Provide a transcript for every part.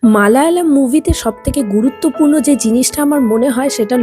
মালায়ালাম মুভিতে সবথেকে গুরুত্বপূর্ণ যে জিনিসটা আমার মনে হয় সেটা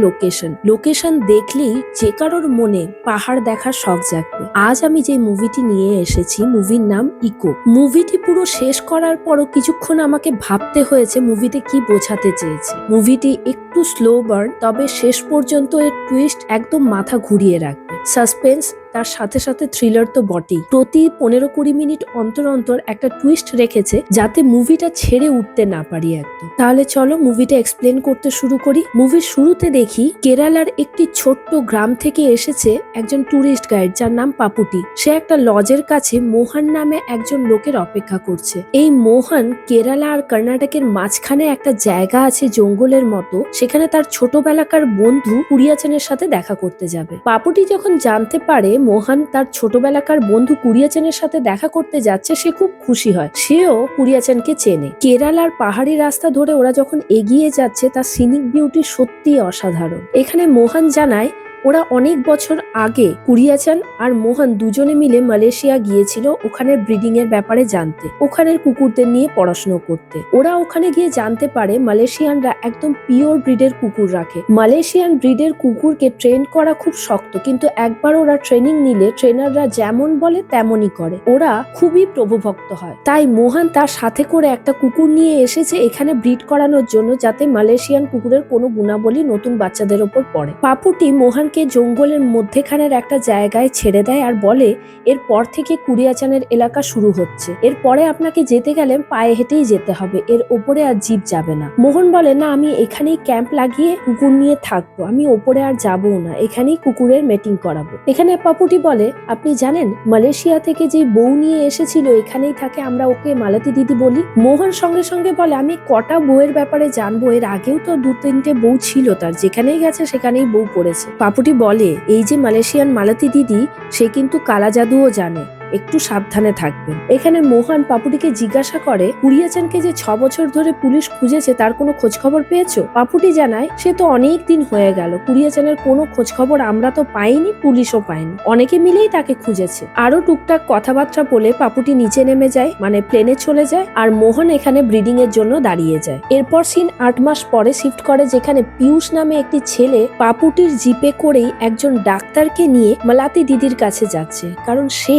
লোকেশন দেখলেই যে কারোর মনে পাহাড় দেখার শখ জাগবে। আজ আমি যে মুভিটি নিয়ে এসেছি মুভির নাম ইকো। মুভিটি পুরো শেষ করার পরও কিছুক্ষণ আমাকে ভাবতে হয়েছে মুভিতে কি বোঝাতে চেয়েছে। মুভিটি একটু স্লো বার্ন, তবে শেষ পর্যন্ত এর টুইস্ট একদম মাথা ঘুরিয়ে রাখবে। সাসপেন্স তার সাথে সাথে থ্রিলার তো বটেই। প্রতি 15-20 মিনিট অন্তর অন্তর একটা টুইস্ট রেখেছে যাতে মুভিটা ছেড়ে উঠতে না পারি একদম। তাহলে চলো মুভিটা এক্সপ্লেন করতে শুরু করি। মুভির শুরুতে দেখি কেরালার একটি ছোট্ট গ্রাম থেকে এসেছে একজন ট্যুরিস্ট গাইড যার নাম পাপুটি। সে একটা লজের কাছে মোহন নামে একজন লোকের অপেক্ষা করছে। এই মোহন কেরালা আর কর্ণাটকের মাঝখানে একটা জায়গা আছে জঙ্গলের মতো, সেখানে তার ছোটবেলাকার বন্ধু কুরিয়াচানের সাথে দেখা করতে যাবে। পাপুটি যখন জানতে পারে মোহন তার ছোটবেলাকার বন্ধু কুরিয়াচানের সাথে দেখা করতে যাচ্ছে, সে খুব খুশি হয়। সেও কুরিয়াচানকে চেনে। কেরালার পাহাড়ি রাস্তা ধরে ওরা যখন এগিয়ে যাচ্ছে তার সিনিক বিউটি সত্যি অসাধারণ। এখানে মোহন জানায় ওরা অনেক বছর আগে কুরিয়াচান আর মোহন দুজনে মিলে মালয়েশিয়া গিয়েছিল ওখানে ব্রিডিং এর ব্যাপারে জানতে, ওখানের কুকুরদের নিয়ে পড়াশোনা করতে। ওরা ওখানে গিয়ে জানতে পারে মালয়েশিয়ানরা একদম পিওর ব্রিডের কুকুর রাখে। মালয়েশিয়ান ব্রিডের কুকুরকে ট্রেন করা খুব শক্ত, কিন্তু একবার ওরা ট্রেনিং নিলে ট্রেনাররা যেমন বলে তেমনই করে। ওরা খুবই প্রভুভক্ত হয়। তাই মোহন তার সাথে করে একটা কুকুর নিয়ে এসেছে এখানে ব্রিড করানোর জন্য, যাতে মালয়েশিয়ান কুকুরের কোনো গুণাবলী নতুন বাচ্চাদের ওপর পড়ে। পাপুটি মোহনকে জঙ্গলের মধ্যেখানের একটা জায়গায় ছেড়ে দেয় আর বলে এরপর থেকে কুরিয়াচানের এলাকা শুরু হচ্ছে। এরপরে আপনাকে যেতে গেলে পায়ে হেঁটেই যেতে হবে, এর ওপরে আর জিপ যাবে না। মোহন বলে না, আমি এখানেই ক্যাম্প লাগিয়ে কুকুর নিয়ে থাকবো, আমি ওপরে আর যাবো না, এখানেই কুকুরের মেটিং করাবো। এখানে পাপুটি বলে আপনি জানেন মালয়েশিয়া থেকে যে বউ নিয়ে এসেছিল এখানেই থাকে, আমরা ওকে মালতী দিদি বলি। মোহন সঙ্গে সঙ্গে বলে আমি কটা বউয়ের ব্যাপারে জানবো, এর আগেও তো 2-3টে বউ ছিল তার, যেখানেই গেছে সেখানেই বউ করেছে। পাপুটি বলে এই যে মালয়েশিয়ান মালতী দিদি, সে কিন্তু কালা জাদুও জানে, একটু সাবধানে থাকবেন। এখানে মোহন পাপুটিকে জিজ্ঞাসা করে কুরিয়াচানকে যে 6 বছর ধরে পুলিশ খুঁজেছে তার কোনো খোঁজ খবর পেয়েছো? পাপুটি জানায় সে তো অনেক দিন হয়ে গেল, কুরিয়াচানের কোনো খোঁজ খবর আমরা তো পাইনি, পুলিশও পায়নি, অনেকে মিলেই তাকে খুঁজেছে। আরো টুকটাক কথাবার্তা বলে পাপুটি নিচে নেমে যায়, মানে প্লেনে চলে যায়, আর মোহন এখানে ব্রিডিং এর জন্য দাঁড়িয়ে যায়। এরপর সিন 8 মাস পরে শিফট করে, যেখানে পিয়ুষ নামে একটি ছেলে পাপুটির জিপে করেই একজন ডাক্তারকে নিয়ে মালতী দিদির কাছে যাচ্ছে, কারণ সে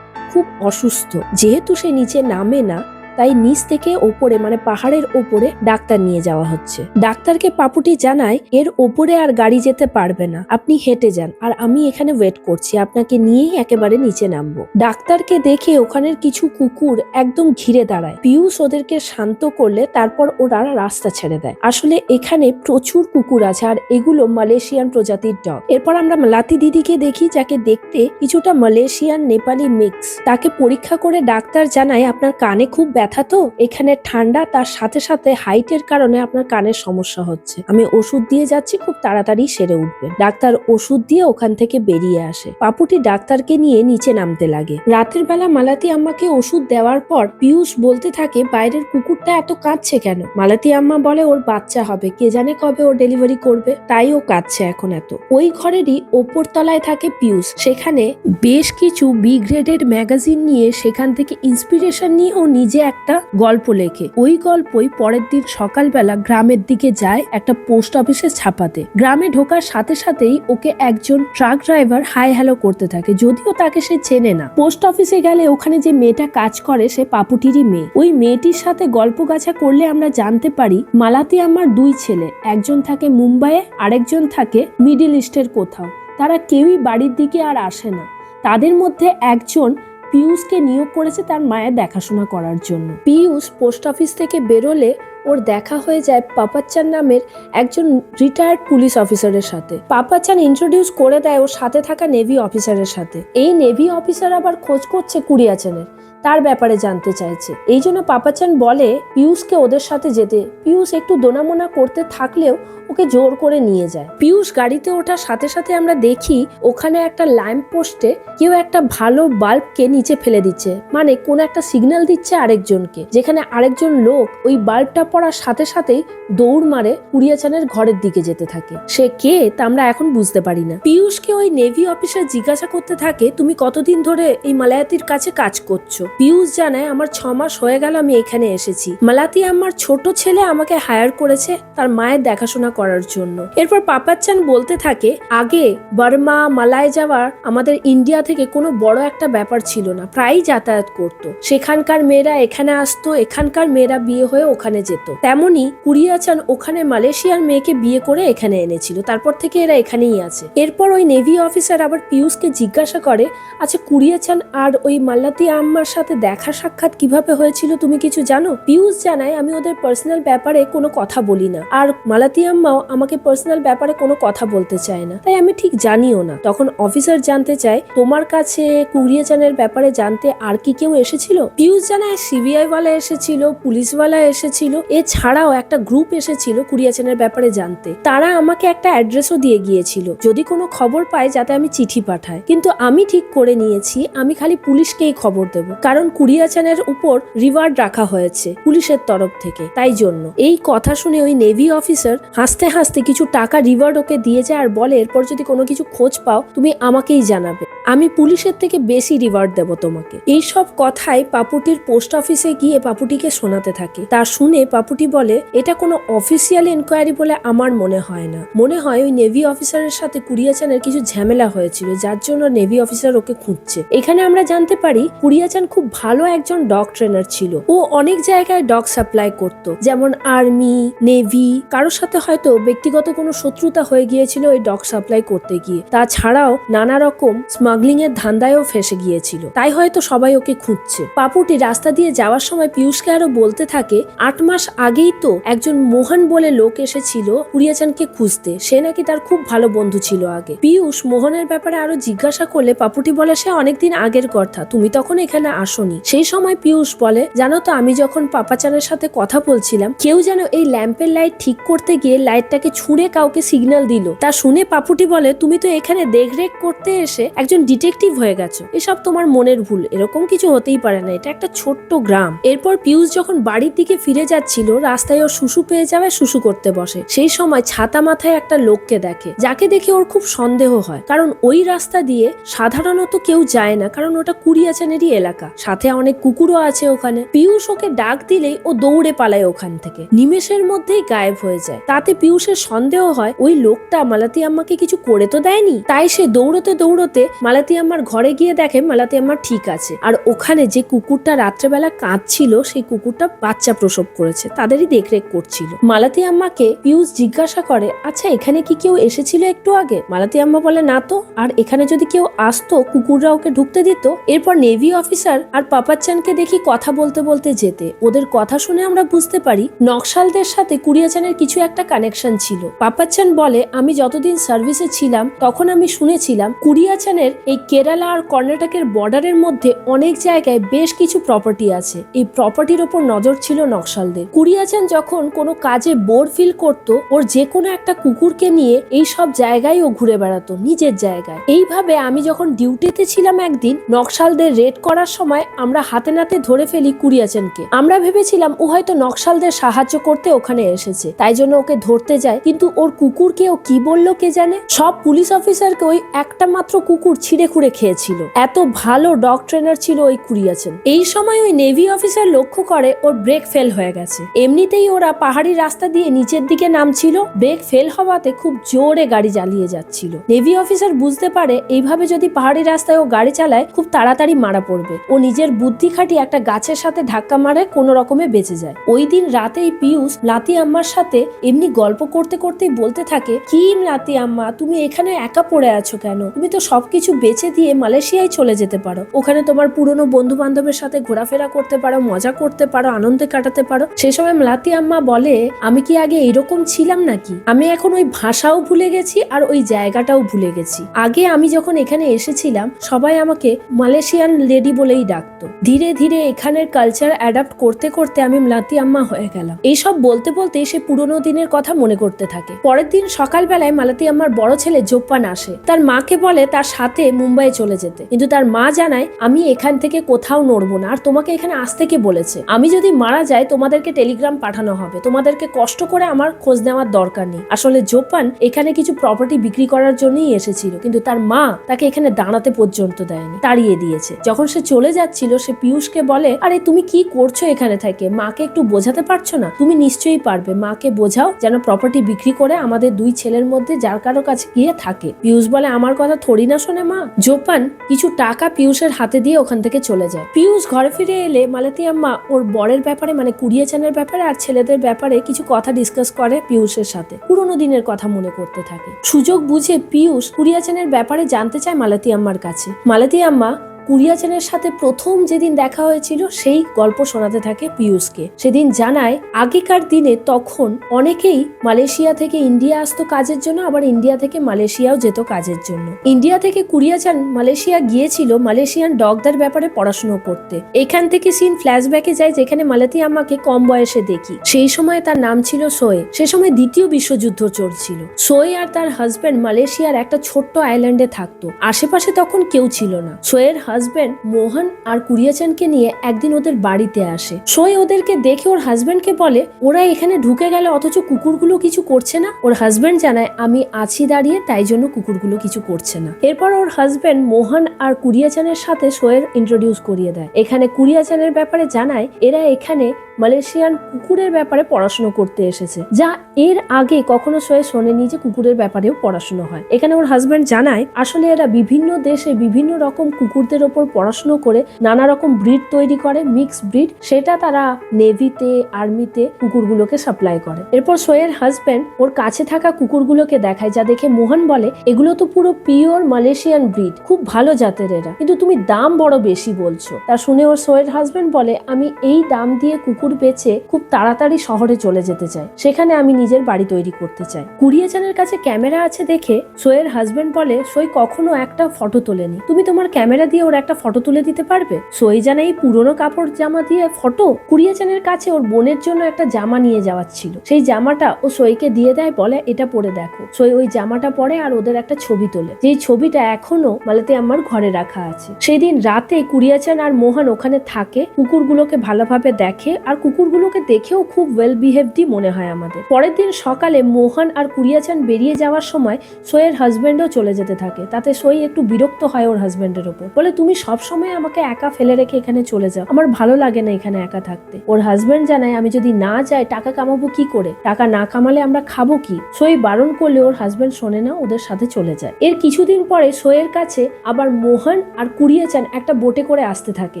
খুব অসুস্থ। যেহেতু সে নিচে নামে না, তাই নিচ থেকে ওপরে মানে পাহাড়ের ওপরে ডাক্তার নিয়ে যাওয়া হচ্ছে। ডাক্তারকে পাপুটি জানায় এর ওপরে আর গাড়ি যেতে পারবে না, আপনি হেঁটে যান, আর আমি এখানে ওয়েট করছি, আপনাকে নিয়েই একেবারে নিচে নামবো। ডাক্তারকে দেখে ওখানের কিছু কুকুর একদম ঘিরে দাঁড়ায়। পিয়ুষ ওদেরকে শান্ত করলে তারপর ওরা রাস্তা ছেড়ে দেয়। আসলে এখানে প্রচুর কুকুর আছে আর এগুলো মালয়েশিয়ান প্রজাতির ডগ। এরপর আমরা মালতী দিদিকে দেখি, যাকে দেখতে কিছুটা মালয়েশিয়ান নেপালি মিক্স। তাকে পরীক্ষা করে ডাক্তার জানায় আপনার কানে খুব ব্যথা তো, এখানে ঠান্ডা, তার সাথে সাথে হাইটের কারণে আপনার কানের সমস্যা হচ্ছে, আমি ওষুধ দিয়ে যাচ্ছি, খুব তাড়াতাড়ি সেরে উঠবে। ডাক্তার ওষুধ দিয়ে ওখান থেকে বেরিয়ে আসে। পাপুটি ডাক্তারকে নিয়ে নিচে নামতে লাগে। রাতের বেলা মালতী আম্মাকে ওষুধ দেওয়ার পর পিয়ুষ বলতে থাকে বাইরের কুকুরটা এত কাঁদছে কেন? মালতী আম্মা বলে ওর বাচ্চা হবে, কে জানে কবে ও ডেলিভারি করবে, তাই ও কাঁদছে এখন এত। ওই ঘরেরই ওপর তলায় থাকে পিয়ুষ, সেখানে বেশ কিছু বি গ্রেডেড ম্যাগাজিন নিয়ে সেখান থেকে ইন্সপিরেশন নিয়ে ও নিজে একটা গল্প লেখে। ওই গল্পই পরের দিন সকালবেলা গ্রামের দিকে যায় একটা পোস্ট অফিসে ছাপাতে। গ্রামে ঢোকার সাথে সাথেই ওকে একজন ট্রাক ড্রাইভার হাই হ্যালো করতে থাকে, যদিও তাকে সে চেনে না। পোস্ট অফিসে গেলে ওখানে যে মেয়েটা কাজ করে সে পাপুটিরই মেয়ে। ওই মেয়েটির সাথে গল্প গাছা করলে আমরা জানতে পারি মালতী আম্মার 2 ছেলে, একজন থাকে মুম্বাইয়ে, আরেকজন থাকে মিডিল ইস্টের কোথাও। তারা কেউই বাড়ির দিকে আর আসে না। তাদের মধ্যে একজন পিয়ুষকে নিয়োগ করেছে তার মায়ের দেখাশোনা করার জন্য। পিয়ুষ পোস্ট অফিস থেকে বেরোলে ওর দেখা হয়ে যায় পাপাচান নামের একজন রিটায়ার্ড পুলিশ অফিসারের সাথে। পাপাচান ইন্ট্রোডিউস করে দেয় ওর সাথে থাকা নেভি অফিসারের সাথে। এই নেভি অফিসার আবার খোঁজ করছে কুরিয়াচানের, তার ব্যাপারে জানতে চাইছে। এই জন্য পাপাচান বলে পিয়ুষকে ওদের সাথে যেতে। পিয়ুষ একটু দোনামোনা করতে থাকলেও ওকে জোর করে নিয়ে যায়। পিয়ুষ গাড়িতে ওঠার সাথে সাথে আমরা দেখি ওখানে একটা ল্যাম্প পোস্টে কেউ একটা ভালো বাল্বকে নিচে ফেলে দিচ্ছে, মানে কোন একটা সিগন্যাল দিচ্ছে আরেকজনকে, যেখানে আরেকজন লোক ওই বাল্বটা পড়ার সাথে সাথেই দৌড় মারে কুরিয়াচানের ঘরের দিকে যেতে থাকে। সে কে তা আমরা এখন বুঝতে পারি না। পিয়ুষকে ওই নেভি অফিসার জিজ্ঞাসা করতে থাকে তুমি কতদিন ধরে এই মালায়াতির কাছে কাজ করছো? পিয়ুষ জানায় আমার 6 মাস হয়ে গেল আমি এখানে এসেছি। মালাতি আম্মার ছোট ছেলে আমাকে হায়ার করেছে তার মায়ের দেখাশোনা করার জন্য। এরপর পাপাচ্চান বলতে থাকে আগে বার্মা মালায় যাওয়ার আমাদের ইন্ডিয়া থেকে কোনো বড় একটা ব্যাপার ছিল না, প্রায়ই যাতায়াত করতো। সেখানকার মেয়েরা এখানে আসতো, এখানকার মেয়েরা বিয়ে হয়ে ওখানে যেত। তেমনি কুরিয়াচান ওখানে মালয়েশিয়ার মেয়েকে বিয়ে করে এখানে এনেছিল, তারপর থেকে এরা এখানেই আছে। এরপর ওই নেভি অফিসার আবার পিয়ুষকে জিজ্ঞাসা করে আচ্ছা কুরিয়াচান আর ওই মালাতি আম্মার সাথে দেখা সাক্ষাৎ কিভাবে হয়েছিল তুমি কিছু জানো? পিয়ুষ জানায় আমি ওদের পার্সোনাল ব্যাপারে কোনো কথা বলি না, আর মালাতি আম্মাও আমাকে পার্সোনাল ব্যাপারে কোনো কথা বলতে চায় না, তাই আমি ঠিক জানিও না। তখন অফিসার জানতে চায় তোমার কাছে কুরিয়াচানের ব্যাপারে জানতে আর কি কেউ এসেছিল? পিয়ুষ জানায় সিবিআই ওয়ালা এসেছিল, পুলিশওয়ালা এসেছিল, এছাড়াও একটা গ্রুপ এসেছিল কুরিয়াচানের ব্যাপারে জানতে। তারা আমাকে একটা অ্যাড্রেসও দিয়ে গিয়েছিল যদি কোনো খবর পায় যাতে আমি চিঠি পাঠাই, কিন্তু আমি ঠিক করে নিয়েছি আমি খালি পুলিশকেই খবর দেব, কারণ কুরিয়াচানের উপর রিওয়ার্ড রাখা হয়েছে পুলিশের তরফ থেকে। তাই জন্য এই কথা শুনে ওই নেভি অফিসার হাসতে হাসতে কিছু টাকা রিওয়ার্ড ওকে দিয়ে যায় আর বলে এরপর যদি কোনো কিছু খোঁজ পাও তুমি আমাকেই জানাবে, আমি পুলিশের থেকে বেশি রিওয়ার্ড দেব তোমাকে। এই সব কথাই পাপুটির পোস্ট অফিসে গিয়ে পাপুটিকে শোনাতে থাকে। তা শুনে পাপুটি বলে এটা কোনো অফিসিয়াল এনকোয়ারি বলে আমার মনে হয় না, মনে হয় ওই নেভি অফিসারের সাথে কুরিয়াচানের কিছু ঝামেলা হয়েছিল যার জন্য নেভি অফিসার ওকে খুঁজছে। এখানে আমরা জানতে পারি কুরিয়াচান খুব ভালো একজন ডগ ট্রেনার ছিল, ও অনেক জায়গায় ডগ সাপ্লাই করতো, যেমন আর্মি, নেভি, কারোর সাথে হয়তো ব্যক্তিগত কোনো শত্রুতা হয়ে গিয়েছিল ওই ডগ সাপ্লাই করতে গিয়ে। তাছাড়াও নানা রকম স্মাগলিং এর ধান্দায়ও ফেসে গিয়েছিল, তাই হয়তো সবাই ওকে খুঁজছে। পাপুটি রাস্তা দিয়ে যাওয়ার সময় পিয়ুষকে আরো বলতে থাকে 8 মাস আগেই তো একজন মোহন বলে লোক এসেছিল কুরিয়াচানকে খুঁজতে, সে নাকি তার খুব ভালো বন্ধু ছিল আগে। পিয়ুষ মোহনের ব্যাপারে আরো জিজ্ঞাসা করলে পাপুটি বলে সে অনেকদিন আগের কথা, তুমি তখন এখানে আসোনি। সেই সময় পিয়ুষ বলে জানো তো আমি যখন পাপাচানের সাথে কথা বলছিলাম কেউ যেন এই ল্যাম্পের লাইট ঠিক করতে গিয়ে লাইটটাকে ছুঁড়ে কাউকে সিগন্যাল দিল। তা শুনে পাপুটি বলে তুমি তো এখানে দেখরেখ করতে এসে একজন ডিটেকটিভ হয়ে গেছো, এসব তোমার মনের ভুল, এরকম কিছু হতেই পারে না, এটা একটা ছোট্ট গ্রাম। এরপর পিয়ুষ যখন বাড়ির দিকে ফিরে যাচ্ছিল রাস্তায় ওর শুশু পেয়ে যাবে, শুশু করতে বসে। সেই সময় ছাতা মাথায় একটা লোককে দেখে, যাকে দেখে ওর খুব সন্দেহ হয়, কারণ ওই রাস্তা দিয়ে সাধারণত কেউ যায় না, কারণ ওটা কুরিয়াচানেরই এলাকা, সাথে অনেক কুকুরও আছে ওখানে। পিয়ুষ ওকে ডাক দিলেই ও দৌড়ে পালায় ওখান থেকে, নিমেষের মধ্যেই গায়েব হয়ে যায়। তাতে পিয়ুষের সন্দেহ হয় ওই লোকটা মালাতি আম্মাকে কিছু করে তো দেয়নি, তাই সে দৌড়তে দৌড়তে মালাতি আম্মার ঘরে গিয়ে দেখে মালাতি আম্মা ঠিক আছে, আর ওখানে যে কুকুরটা রাত্রেবেলা কাঁদছিল সেই কুকুরটা বাচ্চা প্রসব করেছে, তাদেরই দেখরেখ করছিল। মালাতি আম্মাকে পিয়ুষ জিজ্ঞাসা করে আচ্ছা এখানে কি কেউ এসেছিল একটু আগে? মালাতি আম্মা বলে না তো, আর এখানে যদি কেউ আসতো কুকুররা ওকে ঢুকতে দিত। এরপর নেভি অফিসার আর পাপাচ্চানকে দেখি কথা বলতে বলতে যেতে, ওদের কথা শুনে আমরা বুঝতে পারি নকশালদের সাথে কুরিয়াচানের কিছু একটা কানেকশন ছিল। পাপাচ্চান বলে আমি যতদিন সার্ভিসে ছিলাম তখন আমি শুনেছিলাম কুরিয়াচানের এই কেরালা আর কর্ণাটকের বর্ডারের মধ্যে অনেক জায়গায় বেশ কিছু প্রপার্টি আছে, এই প্রপার্টির ওপর নজর ছিল নকশালদের। কুরিয়াচান যখন কোনো কাজে বোর ফিল করত ওর যে কোনো একটা কুকুরকে নিয়ে এই সব জায়গায় ও ঘুরে বেড়াতো নিজের জায়গায়। এইভাবে আমি যখন ডিউটিতে ছিলাম একদিন নকশালদের রেড করার সময় আমরা হাতে নাতে ধরে ফেলি কুরিয়াচানকে। আমরা ভেবেছিলাম ও হয়তো নকশালদের সাহায্য করতে ওখানে এসেছে, তাই জন্য ওকে ধরতে যায়, কিন্তু ওর কুকুরকে ও কি বললো কে জানে, সব পুলিশ অফিসারকে ওই একটা মাত্র কুকুর ছিঁড়ে খুঁড়ে খেয়েছিল, এত ভালো ডগ ট্রেনার ছিল ওই কুরিয়াচান। এই সময় ওই নেভি অফিসার লক্ষ্য করে ওর ব্রেক ফেল হয়ে গেছে। এমনিতেই ওরা পাহাড়ি রাস্তা দিয়ে নিচের দিকে নামছিল, ব্রেক ফেল হওয়াতে খুব জোরে গাড়ি চালিয়ে যাচ্ছিল। নেভি অফিসার বুঝতে পারে এইভাবে যদি পাহাড়ি রাস্তায় ও গাড়ি চালায় খুব তাড়াতাড়ি মারা পড়বে। ও নিজের বুদ্ধি খাটিয়ে একটা গাছের সাথে ধাক্কা মারে, কোনো রকমে বেঁচে যায়। ওই দিন রাতেই পিয়ুষ লাতি আম্মার সাথে এমনি গল্প করতে করতেই বলতে থাকে কি লাতি আম্মা তুমি এখানে একা পড়ে আছো কেন? তুমি তো সবকিছু বেচে দিয়ে মালয়েশিয়ায় চলে যেতে পারো, ওখানে তোমার পুরনো বন্ধু বান্ধবের সাথে ঘোরাফেরা করতে পারো, মজা করতে পারো, আনন্দে কাটাতে পারো। সেই সময় লাতি আম্মা বলে আমি কি আগে এইরকম ছিলাম নাকি? আমি এখন ওই ভাষাও ভুলে গেছি আর ওই জায়গাটাও ভুলে গেছি। আগে আমি যখন এখানে এসেছিলাম সবাই আমাকে মালয়েশিয়ান লেডি বলেই ডাকতো, ধীরে ধীরে এখানের কালচার অ্যাডাপ্ট করতে করতে আমি লাতি আম্মা হয়ে গেলাম। এইসব বলতে বলতে সে পুরোনো দিনের কথা মনে করতে থাকে। পরের দিন সকালবেলায় মালাতি আম্মার বড় ছেলে জোপ্পান আসে, তার মাকে বলে তার সাথে মুম্বাই চলে যেতে, কিন্তু তার মা জানায় আমি এখান থেকে কোথাও নড়বো না, আর তোমাকে এখানে আসতে কে বলেছে? আমি যদি মারা যাই তোমাদেরকে টেলিগ্রাম পাঠানো হবে, তোমাদেরকে কষ্ট করে আমার খোঁজ নেওয়ার দরকার নেই। আসলে জোপ্পান এখানে কিছু প্রপার্টি বিক্রি করার জন্যই এসেছিল, কিন্তু তার মা তাকে এখানে দাঁড়াতে পর্যন্ত দেয়নি, তাড়িয়ে দিয়েছে। যখন সে চলে যাচ্ছিল সে পিয়ুষকে বলে, আরে তুমি কি করছো এখানে থেকে, মাকে একটু বোঝাতে পারছো না? তুমি নিশ্চয়ই পারবে, মাকে বোঝাও যেন প্রপার্টি বিক্রি করে আমাদের দুই ছেলের মধ্যে যার কারো কাছে গিয়ে থাকে। পিয়ুষ বলে, আমার কথা থোড়ি না শোনে মা। জোপান কিছু টাকা পিয়ুষের হাতে দিয়ে ওখান থেকে চলে যায়। পিয়ুষ ঘরে ফিরে এলে মালতী আম্মা ওর বরের ব্যাপারে মানে কুড়িয়ে চানের ব্যাপারে আর ছেলেদের ব্যাপারে কিছু কথা ডিসকাস করে পিয়ুষের সাথে, পুরোনো দিনের কথা মনে করতে থাকে। সুযোগ বুঝে পিয়ুষ কুড়িয়া চানের ব্যাপারে জানতে চায় মালতী আম্মার কাছে। মালতী আম্মা কুড়িয়া চানের সাথে প্রথম যেদিন দেখা হয়েছিল সেই গল্প শোনাতে থাকে পিয়ুষকে। সেদিন জানায় আগেকার দিনে তখন অনেকেই মালয়েশিয়া থেকে ইন্ডিয়া আসতো কাজের জন্য, আবার ইন্ডিয়া থেকে মালয়েশিয়াও যেত কাজের জন্য। ইন্ডিয়া থেকে কুড়িয়া চান মালয়েশিয়া গিয়েছিল মালয়েশিয়ান ডগদের ব্যাপারে পড়াশোনা করতে। এখান থেকে সিন ফ্ল্যাশব্যাকে যায় যেখানে মালতী আম্মাকে কম বয়সে দেখি। সেই সময় তার নাম ছিল সোয়ে। সে সময় দ্বিতীয় বিশ্বযুদ্ধ চলছিল। সোয়ে আর তার হাজবেন্ড মালয়েশিয়ার একটা ছোট্ট আইল্যান্ডে থাকতো। আশেপাশে তখন কেউ ছিল না। সোয়ের হাজবেন্ড মোহন আর কুড়িয়াচানকে নিয়ে একদিন ওদের বাড়িতে আসে। সোয়ে ওদেরকে দেখে ওর হাজবেন্ডকে বলে, ওরা এখানে ঢুকে গেল অথচ কুকুরগুলো কিছু করছে না। ওর হাজবেন্ড জানায়, আমি আছি দাঁড়িয়ে, তাই জন্য কুকুরগুলো কিছু করছে না। এরপর ওর হাজবেন্ড মোহন আর কুড়িয়াচানের সাথে সোয়ের ইন্ট্রোডিউস করিয়ে দেয়। এখানে কুড়িয়াচানের ব্যাপারে জানায় এরা এখানে মালয়েশিয়ান কুকুরের ব্যাপারে পড়াশোনা করতে এসেছে, যা এর আগে কখনো সোয়ে শোনেনি যে কুকুরের ব্যাপারেও পড়াশোনা হয়। এখানে ওর হাজবেন্ড জানায় আসলে এরা বিভিন্ন দেশে বিভিন্ন রকম কুকুরদের ওপর পড়াশোনা করে নানা রকম ব্রিড তৈরি করে, মিক্স ব্রিড, সেটা তারা নেভিতে আর্মিতে কুকুরগুলোকে সাপ্লাই করে। এরপর সোয়ের হাজবেন্ড ওর কাছে থাকা কুকুরগুলোকে দেখায়, যা দেখে মোহন বলে, এগুলো তো পুরো পিওর মালয়েশিয়ান ব্রিড, খুব ভালো জাতের এরা, কিন্তু তুমি দাম বড় বেশি বলছো। তা শুনে ওর সোয়ের হাজবেন্ড বলে, আমি এই দাম দিয়ে কুকুর বেচে খুব তাড়াতাড়ি শহরে চলে যেতে চাই, সেখানে আমি নিজের বাড়ি তৈরি করতে চাই। কুড়িয়াচানের কাছে ক্যামেরা আছে দেখে সোয়ের হাজবেন্ড বলে, সোই কখনো একটা ফটো তোলেনি, তুমি তোমার ক্যামেরা দিয়ে ওর একটা ফটো তুলে দিতে পারবে? সোই জানাই পুরনো কাপড় জামা দিয়ে ফটো। কুড়িয়াচানের কাছে ওর বোনের জন্য একটা জামা নিয়ে যাওয়ার ছিল, সেই জামাটা ও সোইকে দিয়ে দেয়, বলে এটা পরে দেখো। সোই ওই জামাটা পরে আর ওদের একটা ছবি তোলে, যেই ছবিটা এখনো মালতী আমার ঘরে রাখা আছে। সেই দিন রাতে কুড়িয়াচান আর মোহন ওখানে থাকে, কুকুরগুলোকে ভালোভাবে দেখে আর কুকুরগুলোকে দেখেও খুব ওয়েল বিহেভডই মনে হয় আমাদের। পরের দিন সকালে মোহন আর কুড়িয়াচান বেরিয়ে যাওয়ার সময় সোয়ের হাজবেন্ডও চলে যেতে থাকে। তাতে সোই একটু বিরক্ত হয় ওর হাজবেন্ডের ওপর, বলে তুমি সবসময় আমাকে একা ফেলে রেখে এখানে চলে যাও, আমার ভালো লাগে না এখানে একা থাকতে। ওর হাজবেন্ড জানায়, আমি যদি না যাই টাকা কামাবো কি করে, টাকা না কামালে আমরা খাবো কি? সোই বারণ করলে ওর হাজবেন্ড শোনে না, ওদের সাথে চলে যায়। এর কিছুদিন পরে সোয়ের কাছে আবার মোহন আর কুড়িয়াচান একটা বোটে করে আসতে থাকে।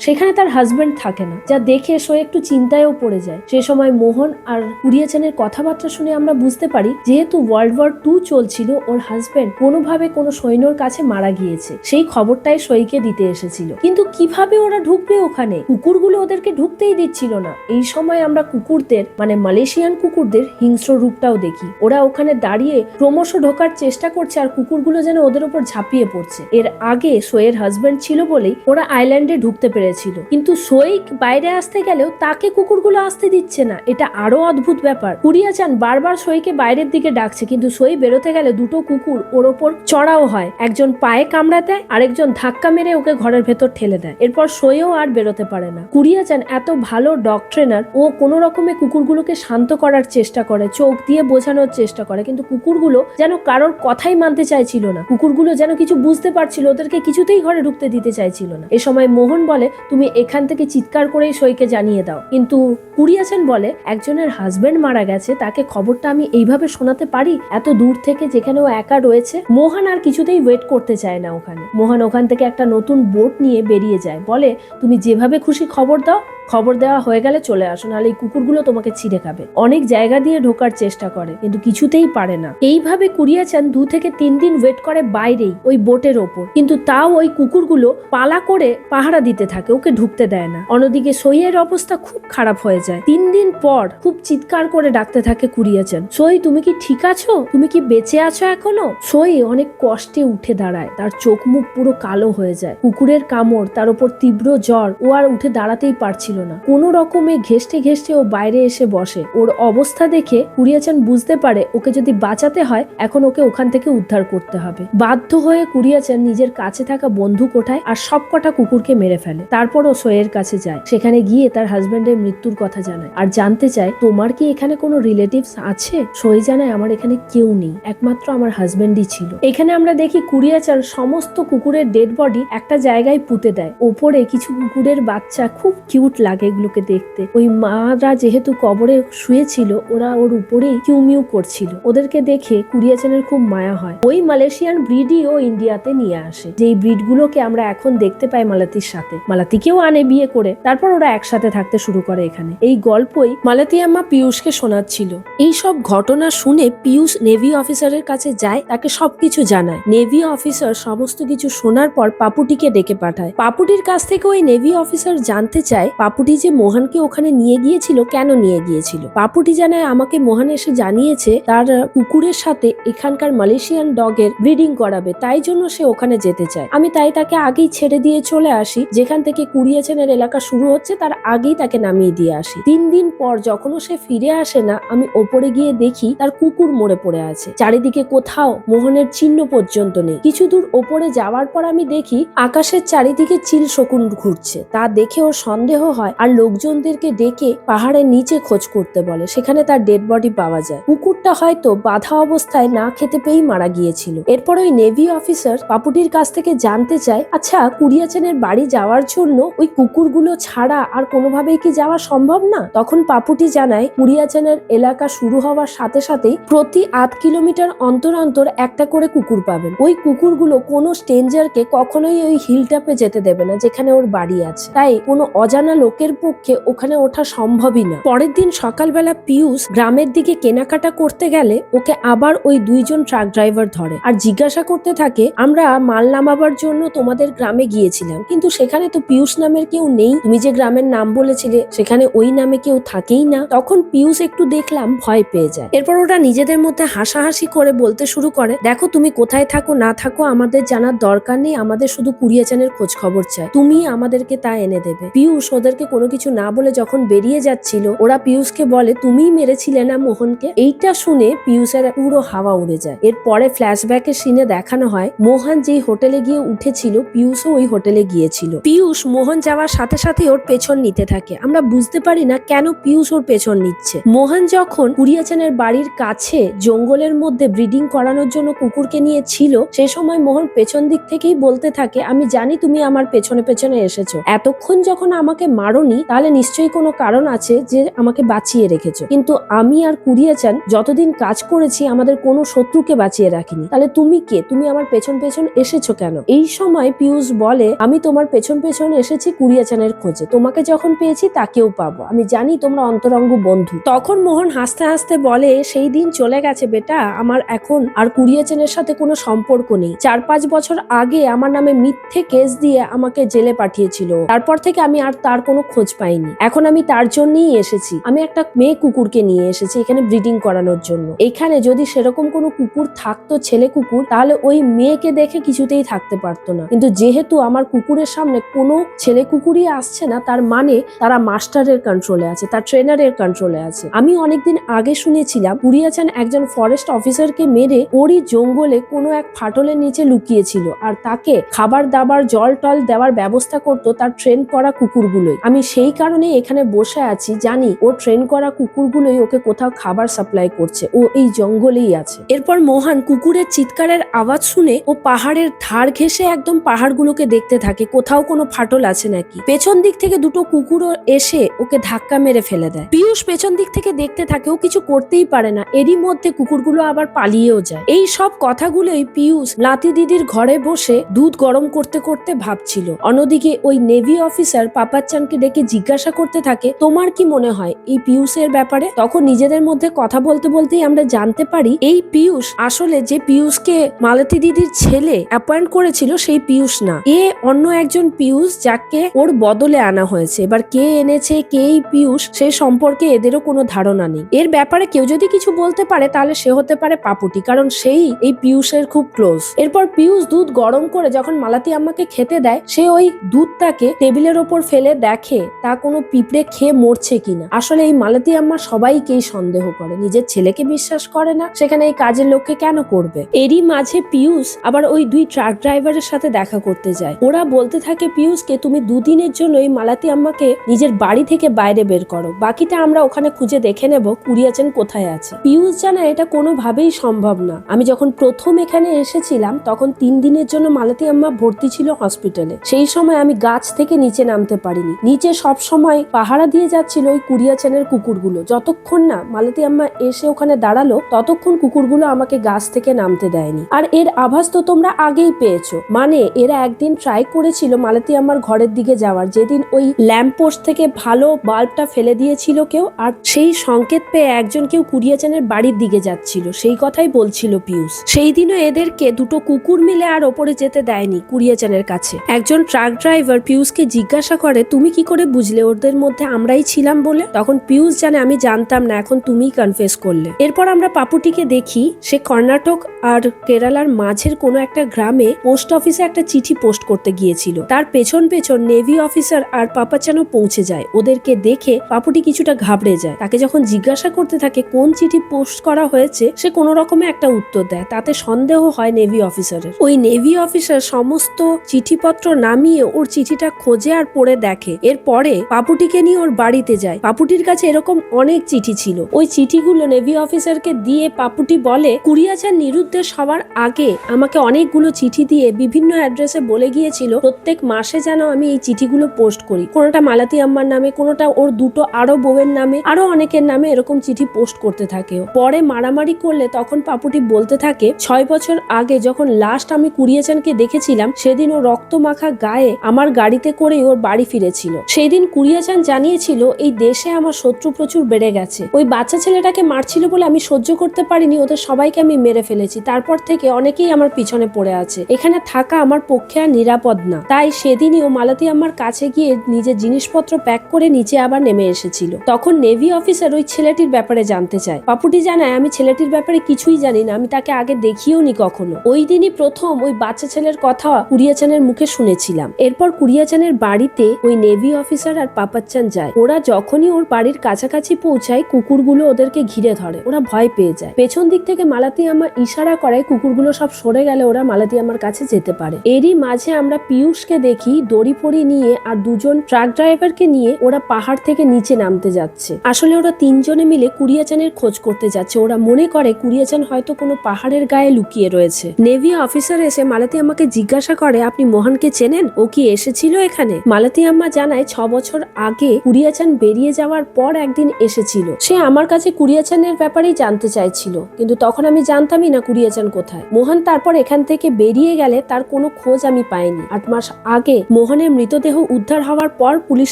সেখানে তার হাজবেন্ড থাকে না, যা দেখে সোয়ে একটু চিন্তায়ও পড়ে যায়। সে সময় মোহন আর কুড়িয়াচানের কথাবার্তা শুনে আমরা বুঝতে পারি যেহেতু ওয়ার্ল্ড ওয়ার 2 চলছিল, ওর হাজবেন্ড কোনোভাবে কোনো সৈন্যর কাছে মারা গিয়েছে, সেই খবরটাই সইকে দিতে এসেছিল। কিন্তু কিভাবে ওরা ঢুকবে ওখানে? কুকুরগুলো ওদেরকে ঢুকতেই দিচ্ছিল না। এই সময় আমরা কুকুরদের মানে মালয়েশিয়ান কুকুরদের হিংস্র রূপটাও দেখি। ওরা ওখানে দাঁড়িয়ে ক্রমশ ঢোকার চেষ্টা করছে আর কুকুরগুলো যেন ওদের উপর ঝাঁপিয়ে পড়ছে। এর আগে সোয়ের হাজবেন্ড ছিল বলেই ওরা আইল্যান্ডে ঢুকতে পেরেছিল, কিন্তু সোয়েক বাইরে আসতে গেলেও তাকে কুকুরগুলো আসতে দিচ্ছে না। এটা আরো অদ্ভুত ব্যাপার। কুড়িয়াচান বারবার সোইকে বাইরের দিকে ডাকছে, কিন্তু সোই বেরোতে গেলে দুটো কুকুর ওর ওপর চড়াও হয়, একজন পায়ে কামড়া দেয়, আরেকজন ধাক্কা মেরে ওকে ঘরের ভেতর ঠেলে দেয়। এরপর সোইও আর বেরোতে পারে না। কুড়িয়াচান এত ভালো ডগ ট্রেনার, ও কোনো রকমে কুকুরগুলোকে শান্ত করার চেষ্টা করে, চোখ দিয়ে বোঝানোর চেষ্টা করে, কিন্তু কুকুরগুলো যেন কারোর কথাই মানতে চাইছিল না। কুকুরগুলো যেন কিছু বুঝতে পারছিল, ওদেরকে কিছুতেই ঘরে ঢুকতে দিতে চাইছিল না। এ সময় মোহন বলে, তুমি এখান থেকে চিৎকার করেই সোইকে জানিয়ে দাও। কিন্তু কুড়িয়াচান বলে, একজনের হাজবেন্ড মারা গেছে, তাকে খবরটা আমি এইভাবে শোনাতে পারি এত দূর থেকে যেখানে ও একা রয়েছে? মোহন আর কিছুতেই ওয়েট করতে চায় না ওখানে। মোহন ওখান থেকে একটা নতুন বোট নিয়ে বেরিয়ে যায়, বলে তুমি যেভাবে খুশি খবর দাও, খবর দেওয়া হয়ে গেলে চলে আসো, নাহলে এই কুকুরগুলো তোমাকে ছিঁড়ে খাবে। অনেক জায়গা দিয়ে ঢোকার চেষ্টা করে কিন্তু কিছুতেই পারে না। এইভাবে কুড়িয়াচান 2 থেকে 3 দিন ওয়েট করে বাইরেই ওই বোটের ওপর, কিন্তু তাও ওই কুকুরগুলো পালা করে পাহারা দিতে থাকে, ওকে ঢুকতে দেয় না। অন্যদিকে সইয়ের অবস্থা খুব খারাপ হয়ে যায়। 3 দিন পর খুব চিৎকার করে ডাকতে থাকে কুড়িয়াচান, সই তুমি কি ঠিক আছো? তুমি কি বেঁচে আছো এখনো? সই অনেক কষ্টে উঠে দাঁড়ায়, তার চোখ মুখ পুরো কালো হয়ে যায়। কুকুরের কামড়, তার উপর তীব্র জ্বর, ও আর উঠে দাঁড়াতেই পারছিল না। কোনো রকমে ঘেষ্টে ঘেষ্টে ও বাইরে এসে বসে। ওর অবস্থা দেখে কুড়িয়াচান বুঝতে পারে ওকে যদি বাঁচাতে হয় এখন ওকে ওখান থেকে উদ্ধার করতে হবে। বাধ্য হয়ে কুড়িয়াচান নিজের কাছে থাকা বন্দুক ওঠায় আর সবকটা কুকুরকে মেরে ফেলে। তারপরও সোয়ের কাছে যায়, সেখানে গিয়ে তার হাজবেন্ডের মৃত্যুর কথা জানায় আর জানতে চায় তোমার কি এখানে কোনো রিলেটিভস আছে? সোয়ে জানায় আমার এখানে কেউ নেই, একমাত্র আমার হাজবেন্ডই ছিল। এখানে আমরা দেখি কুড়িয়াচান সমস্ত কুকুরের ডেড বডি একটা একটা জায়গায় পুঁতে দেয়। ওপরে কিছু কুকুরের বাচ্চা, খুব কিউট লাগে এগুলোকে দেখতে। ওই মারা যেহেতু কবরে শুয়েছিল, ওরা ওর উপরেই কিউমিউ করছিল। ওদেরকে দেখে কুরিয়াচানের খুব মায়া হয়। ওই মালয়েশিয়ান ব্রিডই ও ইন্ডিয়াতে নিয়ে আসে, যেই ব্রিড গুলোকে আমরা এখন দেখতে পাই মালাতির সাথে। মালাতিকেও আনে বিয়ে করে, তারপর ওরা একসাথে থাকতে শুরু করে এখানে। এই গল্পই মালাতি আম্মা পিয়ুষকে শোনাচ্ছিল। এই সব ঘটনা শুনে পিয়ুষ নেভি অফিসারের কাছে যায়, তাকে সবকিছু জানায়। নেভি অফিসার সমস্ত কিছু শোনার পর পাপুটিকে ডেকে পাঠায়। পাপুটির কাছ থেকে ওই নেভি অফিসার জানতে চায় পাপুটি যে মোহনকে ওখানে নিয়ে গিয়েছিল, কেন নিয়ে গিয়েছিল। পাপুটি জানায়, আমাকে মোহন এসে জানিয়েছে তার কুকুরের সাথে এখানকার মালয়েশিয়ান ডগের ব্রিডিং করাবে, তাই জন্য সে ওখানে যেতে চায়। আমি তাই তাকে আগেই ছেড়ে দিয়ে চলে আসি, যেখান থেকে কুরিয়াচানের এলাকা শুরু হচ্ছে তার আগেই তাকে নামিয়ে দিয়ে আসি। 3 দিন পর যখনও সে ফিরে আসে না, আমি ওপরে গিয়ে দেখি তার কুকুর মরে পড়ে আছে। চারিদিকে কোথাও মোহনের চিহ্ন পর্যন্ত নেই। কিছু দূর ওপরে যাওয়ার পর আমি দেখি আকাশের চারিদিকে চিল শকুন ঘুরছে। তা দেখে ওর সন্দেহ হয় আর লোকজনদেরকে ডেকে পাহাড়ের নিচে খোঁজ করতে বলে। সেখানে তার ডেড বডি পাওয়া যায়। কুকুরটা হয়তো বাধা অবস্থায় না খেতে পেয়েই মারা গিয়েছিল। এরপর ওই নেভি অফিসার পাপুটির কাছ থেকে জানতে চায়, আচ্ছা কুরিয়াচানের বাড়ি যাওয়ার জন্য ওই কুকুরগুলো ছাড়া আর কোনোভাবেই কি যাওয়া সম্ভব না? তখন পাপুটি জানায়, কুরিয়াচানের এলাকা শুরু হওয়ার সাথে সাথেই প্রতি 8 কিলোমিটার অন্তর অন্তর একটা করে কুকুর পাবেন। ওই কুকুরগুলো কোনো স্ট্রেঞ্জারকে কখনোই ওই হিলটপে যেতে দেবে না যেখানে ওর বাড়ি আছে, তাই কোনো অজানা লোকের পক্ষে ওখানে ওঠা সম্ভবই না। পরের দিন সকালবেলা পিয়ুষ গ্রামের দিকে কেনাকাটা করতে গেলে ওকে আবার ওই 2 জন ট্রাক ড্রাইভার ধরে আর জিজ্ঞাসা করতে থাকে, আমরা মাল নামাবার জন্য তোমাদের গ্রামে গিয়েছিলাম, কিন্তু সেখানে তো পিয়ুষ নামের কেউ নেই। তুমি যে গ্রামের নাম বলেছিলে সেখানে ওই নামে কেউ থাকেই না। তখন পিয়ুষ একটু দেখলাম ভয় পেয়ে যায়। এরপর ওরা নিজেদের মধ্যে হাসাহাসি করে বলতে শুরু করে, দেখো তুমি কোথায় থাকো না থাকো আমাদের জানার দরকার নেই, আমাদের শুধু কুরিয়াচানের খোঁজ খবর চাই, তুমি আমাদেরকে তা এনে দেবে। পিয়ুষ ওদেরকে কোনো কিছু না বলে যখন বেরিয়ে যাচ্ছিল, ওরা পিয়ুষকে বলে, তুমিই মেরেছিলে না মোহনকে? এইটা শুনে পিয়ুষের পুরো হাওয়া উড়ে যায়। এরপরে ফ্ল্যাশব্যাকের সিনে দেখানো হয় মোহন যেই হোটেলে গিয়ে উঠেছিল, পিয়ুষও ওই হোটেলে গিয়েছিল। পিয়ুষ মোহন যাওয়ার সাথে সাথে ওর পেছন নিতে থাকে। আমরা বুঝতে পারি না কেন পিয়ুষ ওর পেছন নিচ্ছে। মোহন যখন কুরিয়াচানের বাড়ির কাছে জঙ্গলের মধ্যে ব্রিডিং করানোর জন্য কুকুরকে নিয়ে ছিল, সেই সময় মোহন পেছন দিক থেকেই বলতে থাকে, আমি জানি তুমি আমার পেছনে পেছনে এসেছো, এতক্ষণ যখন আমাকে মারোনি তাহলে নিশ্চয়ই কোনো কারণ আছে যে আমাকে বাঁচিয়ে রেখেছো, কিন্তু আমি আর কুরিয়াচান যতদিন কাজ করেছি আমাদের কোনো শত্রুকে বাঁচিয়ে রাখিনি, তাহলে তুমি কে? তুমি আমার পেছন পেছন এসেছো কেন? এই সময় পিয়ুষ বলে, আমি তোমার পেছন পেছন এসেছি কুরিয়াচানের খোঁজে, তোমাকে যখন পেয়েছি তাকেও পাবো, আমি জানি তোমরা অন্তরঙ্গ বন্ধু। তখন মোহন হাসতে হাসতে বলে, সেই দিন চলে গেছে বেটা, আমার এখন আর কুরিয়াচানের সাথে কোনো সম্পর্ক নেই। 4-5 বছর আগে আমার নামে মিথ্যে কেস দিয়ে আমাকে জেলে পাঠিয়েছিল, তারপর থেকে আমি আর তার কোনো খোঁজ পাইনি। এখন আমি তার জন্যই এসেছি, আমি একটা মেয়ে কুকুরকে নিয়ে এসেছি এখানে ব্রিডিং করানোর জন্য। এখানে যদি সেরকম কোনো কুকুর থাকতো, ছেলে কুকুর, তাহলে ওই মেয়েকে দেখে কিছুতেই থাকতে পারতো না, কিন্তু যেহেতু আমার কুকুরের সামনে কোনো ছেলে কুকুরই আসছে না, তার মানে তারা মাস্টারের কন্ট্রোলে আছে, তার ট্রেনারের কন্ট্রোলে আছে। আমি অনেকদিন আগে শুনেছিলাম কুরিয়াচান একজন ফরেস্ট অফিসারকে মেরে ওরই জঙ্গলে কোনো এক ফাটলের নিচে লুকিয়েছিল আর তাকে খাবার দাবার জল টল দেওয়ার ব্যবস্থা করতো তার ট্রেন করা কুকুরগুলোই। আমি সেই কারণে এখানে বসে আছি, জানি ও ট্রেন করা কুকুরগুলোই ওকে কোথাও খাবার সাপ্লাই করছে, ও এই জঙ্গলেই আছে। এরপর মোহন কুকুরের চিৎকারের আওয়াজ শুনে ও পাহাড়ের ধার ঘেঁষে একদম পাহাড়গুলোকে দেখতে থাকে কোথাও কোনো ফাটল আছে নাকি। পেছন দিক থেকে 2টো কুকুরও এসে ওকে ধাক্কা মেরে ফেলে দেয়। পিয়ুষ পেছন দিক থেকে দেখতে থাকে, ও কিছু করতেই পারে না। এরই মধ্যে কুকুরগুলো আবার পালিয়েও যায়। এই সব কথাগুলোই পিয়ুষ লাতি দিদির ঘরে বসে দুধ গরম করতে করতে ভাবছিল। অন্যদিকে ওই নেভি অফিসার পাপাচ্চানকে ডেকে জিজ্ঞাসা করতে থাকে, তোমার কি মনে হয় এই পিয়ুষের ব্যাপারে? তখন নিজেদের মধ্যে কথা বলতে বলতেই আমরা জানতে পারি এই পিয়ুষ আসলে যে পিয়ুষকে মালতী দিদির ছেলে অ্যাপয়েন্ট করেছিল সেই পিয়ুষ না, এ অন্য একজন পিয়ুষ যাকে ওর বদলে আনা হয়েছে। এবার কে এনেছে, কে এই পিয়ুষ, সেই সম্পর্কে এদেরও কোনো ধারণা নেই। এর ব্যাপারে কেউ যদি কিছু বলতে পারে তাহলে সে হতে পারে পাপুটি, কারণ সেই এই পিয়ুষের খুব ক্লোজ। এরপর পিয়ুষ দুধ গরম করে যখন মালাতি আম্মাকে খেতে দেয়, সে ওই দুধটাকে টেবিলের ওপর ফেলে দেখে তা কোনো পিঁপড়ে খেয়ে মরছে কিনা। আসলে এই মালাতি আম্মা সবাইকেই সন্দেহ করে, নিজের ছেলেকে বিশ্বাস করে না, সেখানে এই কাজের লোককে কেন করবে। এরই মাঝে পিয়ুষ আবার ওই 2 ট্রাক ড্রাইভারের সাথে দেখা করতে যায়। ওরা বলতে থাকে পিয়ুষকে, তুমি 2 দিনের জন্য এই মালাতি আম্মাকে নিজের বাড়ি থেকে বাইরে বের করো, বাকিটা আমরা ওখানে খুঁজে দেখে নেব কুরিয়াচান কোথায় আছে। পিয়ুষ জানায় এটা কোনোভাবেই সম্ভব না, আমি যখন প্রথম এখানে এসেছিলাম তখন 3 দিনের জন্য মালাতি আম্মা ভর্তি ভর্তি ছিল হসপিটালে। সেই সময় আমি গাছ থেকে নিচে নামতে পারিনি। নিচে সব সময় পাহারা দিয়ে যাচ্ছিল ওই কুরিয়াচানের কুকুরগুলো। যতক্ষণ না মালতী আম্মা এসে ওখানে দাঁড়ালো ততক্ষণ কুকুরগুলো আমাকে গাছ থেকে নামতে দেয়নি। আর এর আভাস তো তোমরা আগেই পেয়েছো। মানে এরা একদিন ট্রাই করেছিল মালতী আম্মার ঘরের দিকে যাওয়ার, যেদিন ওই ল্যাম্প পোস্ট থেকে ভালো বাল্বটা ফেলে দিয়েছিল কেউ, আর সেই সংকেত পেয়ে একজন কেউ কুরিয়াচানের বাড়ির দিকে যাচ্ছিল, সেই কথাই বলছিল পিয়ুষ। সেই দিনও এদেরকে দুটো কুকুর মিলে আর ওপরে যেতে দেয়নি কুরিয়াচানের কাছে। একজন ট্রাক ড্রাইভার পিয়ুষকে জিজ্ঞাসা করে, তুমি কি করে বুঝলে ওদের মধ্যে আমরাই ছিলাম বলে? তখন পিয়ুষ জানে, আমি জানতাম না, এখন তুমিই কনফেস করলে। এরপর আমরা পাপুটিকে দেখি, সে কর্ণাটক আর কেরালার মাঝের কোনো একটা গ্রামে পোস্ট অফিসে একটা চিঠি পোস্ট করতে গিয়েছিল। তার পেছন পেছন নেভি অফিসার আর পাপাচানও পৌঁছে যায়। ওদেরকে দেখে পাপুটি কিছুটা ঘাবড়ে যায়। তাকে যখন জিজ্ঞাসা করতে থাকে কোন চিঠি পোস্ট করা হয়েছে, সে কোনো রকমে একটা উত্তর দেয়। তাতে সন্দেহ হয় নেভি অফিসারের। ওই নেভি অফিসার সমস্ত চিঠিপত্র নামিয়ে ওর চিঠিটা খোঁজে আর পড়ে দেখে। এরপরে পাপুটিকে নিয়ে ওর বাড়িতে যায়। পাপুটির কাছে এরকম অনেক চিঠি ছিল। ওই চিঠিগুলো নেভি অফিসারকে দিয়ে পাপুটি বলে, কুরিয়াচান নিরুদ্দেশ হওয়ার আগে আমাকে অনেকগুলো চিঠি দিয়ে বিভিন্ন অ্যাড্রেসে বলে গিয়েছিল প্রত্যেক মাসে যেন আমি এই চিঠিগুলো পোস্ট করি। কোনোটা মালতী আম্মার নামে, কোনোটা ওর দুটো আরো বউয়ের নামে, আরো অনেকের নামে এরকম চিঠি পোস্ট করতে থাকে। পরে মারামারি করলে তখন পাপুটি বলতে থাকে, 6 বছর আগে যখন লাস্ট আমি কুরিয়াচানকে দেখেছিলাম সেদিন ও রক্ত মাখা গায়ে আমার গাড়িতে করে ওর বাড়ি ফিরেছিল। সেই দিন কুরিয়াচান জানিয়েছিল এই দেশে আমার শত্রু প্রচুর বেড়ে গেছে। ওই বাচ্চা ছেলেটাকে মারছিল বলে আমি সহ্য করতে পারিনি, ওদের সবাইকে আমি মেরে ফেলেছি। তারপর থেকে অনেকেই আমার পিছনে পড়ে আছে, এখানে থাকা আমার পক্ষে আর নিরাপদ না। তাই সেদিনই ও মালতী আম্মার কাছে গিয়ে নিজের জিনিসপত্র প্যাক করে নিচে আবার নেমে এসেছিল। তখন নেভি অফিসার ওই ছেলেটির ব্যাপারে জানতে চায়। পাপুটি জানায়, আমি ছেলেটির ব্যাপারে কিছুই জানি না, আমি তাকে আগে দেখিও নি কখনো। ওই দিনই প্রথম ওই বাচ্চা ছেলের কথা কুরিয়াচানের মুখে শুনেছিলাম। এরপর কুরিয়াচানের বাড়িতে ওই নেভি অফিসার আর পাপাচ্চান যায়। ওরা যখনই ওর বাড়ির কাছাকাছি পৌঁছায় কুকুরগুলো ওদেরকে ঘিরে ধরে। ওরা ভয় পেয়ে যায়। পেছন দিক থেকে মালতী আম্মা ইশারা করে কুকুরগুলো সব সরে গেলে ওরা মালতী আম্মার কাছে যেতে পারে। এরই মাঝে আমরা পিয়ুষকে দেখি দড়ি ফড়ি নিয়ে আর দুজন ট্রাক ড্রাইভারকে নিয়ে ওরা পাহাড় থেকে নিচে নামতে যাচ্ছে। আসলে ওরা তিনজনে মিলে কুরিয়াচানের খোঁজ করতে যাচ্ছে। ওরা মনে করে কুরিয়াচান হয়তো কোনো পাহাড়ের গায়ে লুকিয়ে রয়েছে। নেভি অফিসার এসে মালতী আম্মাকে জিজ্ঞাসা করে, আপনি মোহনকে চেনেন? ও কি এসেছিল এখানে? মালতী আম্মা জানায় 6 বছর আগে কুরিয়াচান বেরিয়ে যাওয়ার পর একদিন এসেছিল। সে আমার কাছে কুরিয়াচানের ব্যাপারেই জানতে চাইছিল, কিন্তু তখন আমি জানতামই না কুরিয়াচান কোথায়। মোহন তারপর এখান থেকে বেরিয়ে গেলে তার কোনো খোঁজ আমি পাইনি। 8 মাস আগে মোহনের মৃতদেহ উদ্ধার হওয়ার পর পুলিশ